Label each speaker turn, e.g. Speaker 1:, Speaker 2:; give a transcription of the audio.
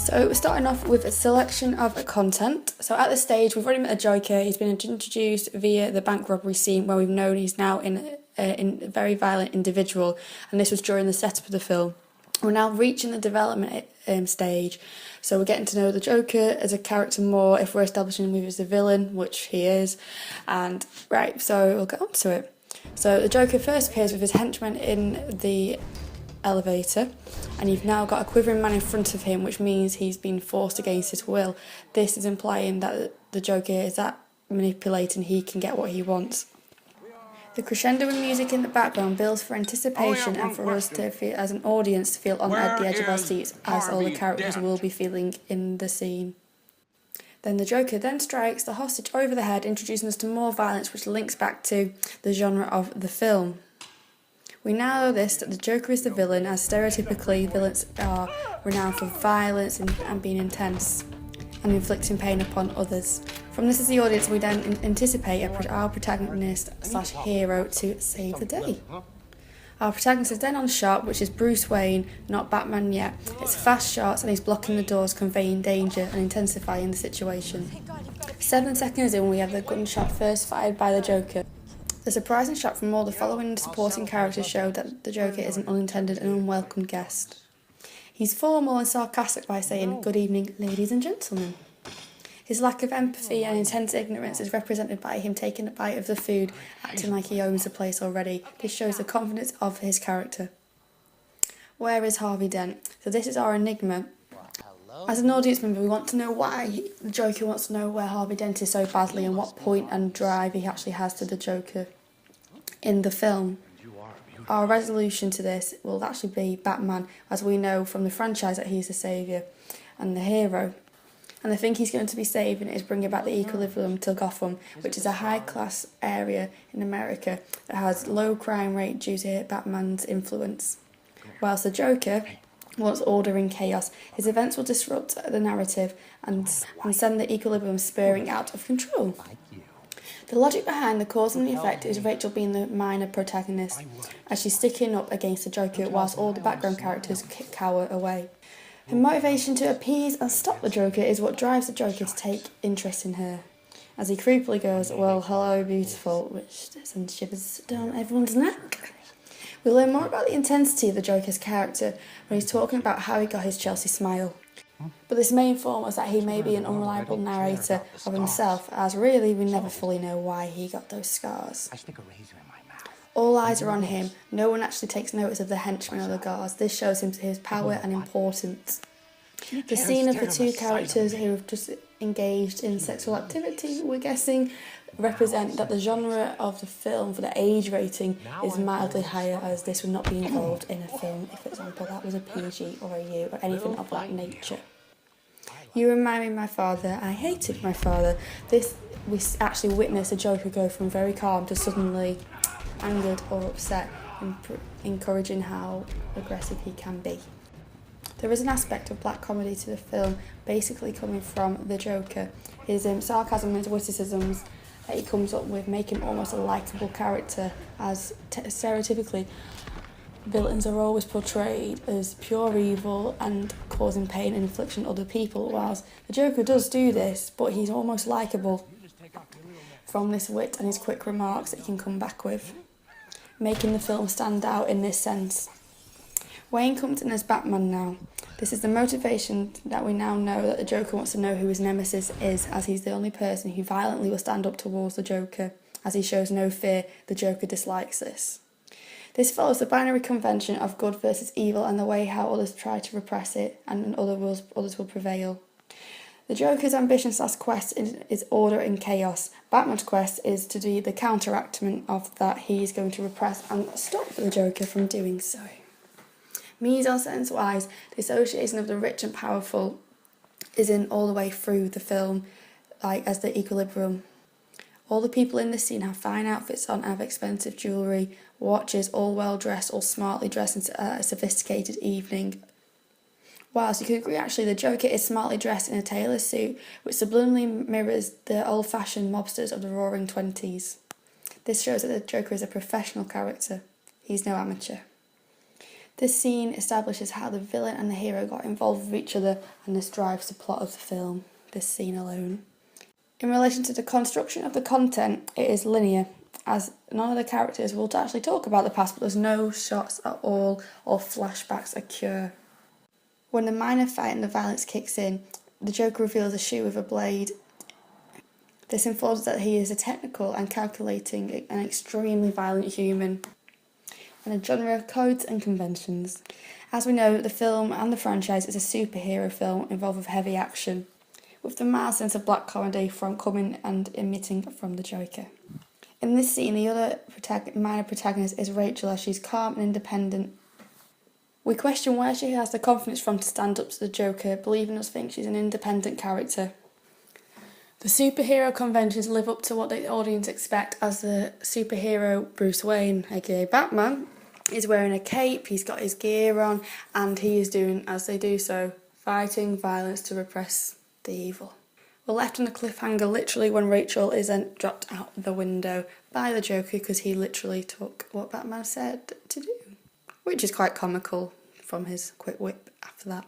Speaker 1: So we're starting off with a selection of content. So at this stage, we've already met the Joker. He's been introduced via the bank robbery scene where we've known he's now in a very violent individual, and this was during the setup of the film. We're now reaching the development stage, so we're getting to know the Joker as a character more if we're establishing him as a villain, which he is. And right, so we'll get on to it. So the Joker first appears with his henchmen in the elevator, and you've now got a quivering man in front of him, which means he's been forced against his will. This is implying that the Joker is that manipulating he can get what he wants. The crescendo in music in the background builds for anticipation and for us to feel, as an audience, to feel on the edge of our seats, as all the characters will be feeling in the scene. Then the Joker then strikes the hostage over the head, introducing us to more violence, which links back to the genre of the film. We now know this, that the Joker is the villain, as stereotypically villains are renowned for violence and being intense and inflicting pain upon others. From this as the audience, we then anticipate our protagonist/hero to save the day. Our protagonist is then on shot, which is Bruce Wayne, not Batman yet. It's fast shots and he's blocking the doors, conveying danger and intensifying the situation. 7 seconds in, we have the gunshot first fired by the Joker. The surprising shot from all the following supporting characters showed that the Joker is an unintended and unwelcome guest. He's formal and sarcastic by saying, "Good evening, ladies and gentlemen." His lack of empathy and intense ignorance is represented by him taking a bite of the food, acting like he owns the place already. This shows the confidence of his character. Where is Harvey Dent? So this is our enigma. As an audience member, we want to know why the Joker wants to know where Harvey Dent is so badly and what point and drive he actually has to the Joker in the film. Our resolution to this will actually be Batman, as we know from the franchise that he's the saviour and the hero. And the thing he's going to be saving is bringing back the equilibrium to Gotham, which is a high-class area in America that has low crime rate due to Batman's influence. Whilst the Joker wants order and chaos, his events will disrupt the narrative and send the equilibrium spurring out of control. The logic behind the cause and the effect is Rachel being the minor protagonist, as she's sticking up against the Joker whilst all the background characters cower away. Her motivation to appease and stop the Joker is what drives the Joker to take interest in her, as he creepily goes, "Well, hello, beautiful," which sends shivers down everyone's neck. We learn more about the intensity of the Joker's character when he's talking about how he got his Chelsea smile. But this may inform us that he may be an unreliable narrator of himself, as really we never fully know why he got those scars. All eyes are on him. No one actually takes notice of the henchmen or the guards. This shows him his power and importance. The scene of the two characters who have just engaged in sexual activity, we're guessing, represent that the genre of the film for the age rating is mildly higher, as this would not be involved in a film if, for example, that was a PG or a U or anything of that nature. You remind me of my father. I hated my father. We actually witness a Joker go from very calm to suddenly angered or upset, encouraging how aggressive he can be. There is an aspect of black comedy to the film, basically coming from the Joker. His sarcasm and witticisms that he comes up with make him almost a likeable character, as stereotypically villains are always portrayed as pure evil and causing pain and infliction on other people, whilst the Joker does do this, but he's almost likeable from this wit and his quick remarks that he can come back with, making the film stand out in this sense. Wayne comes in as Batman now. This is the motivation that we now know that the Joker wants to know who his nemesis is, as he's the only person who violently will stand up towards the Joker. As he shows no fear, the Joker dislikes this. This follows the binary convention of good versus evil and the way how others try to repress it and others will prevail. The Joker's ambition/quest is order and chaos. Batman's quest is to do the counteractment of that. He is going to repress and stop the Joker from doing so. Mise-en-scène-wise, the association of the rich and powerful is in all the way through the film, like as the equilibrium. All the people in this scene have fine outfits on, have expensive jewellery, watches, all well dressed, all smartly dressed in a sophisticated evening. Whilst you could agree actually the Joker is smartly dressed in a tailor suit, which subliminally mirrors the old-fashioned mobsters of the Roaring Twenties. This shows that the Joker is a professional character. He's no amateur. This scene establishes how the villain and the hero got involved with each other, and this drives the plot of the film, this scene alone. In relation to the construction of the content, it is linear, as none of the characters will actually talk about the past, but there's no shots at all or flashbacks occur. When the minor fight and the violence kicks in, the Joker reveals a shoe with a blade. This informs that he is a technical and calculating and extremely violent human, and a genre of codes and conventions. As we know, the film and the franchise is a superhero film involved with heavy action, with the mild sense of black comedy from coming and emitting from the Joker. In this scene, the other minor protagonist is Rachel, as she's calm and independent. We question where she has the confidence from to stand up to the Joker, believing us think she's an independent character. The superhero conventions live up to what the audience expect, as the superhero Bruce Wayne, aka Batman, is wearing a cape, he's got his gear on, and he is doing, as they do so, fighting violence to repress the evil. We're left on a cliffhanger literally when Rachel is then dropped out the window by the Joker because he literally took what Batman said to do, which is quite comical from his quick whip after that.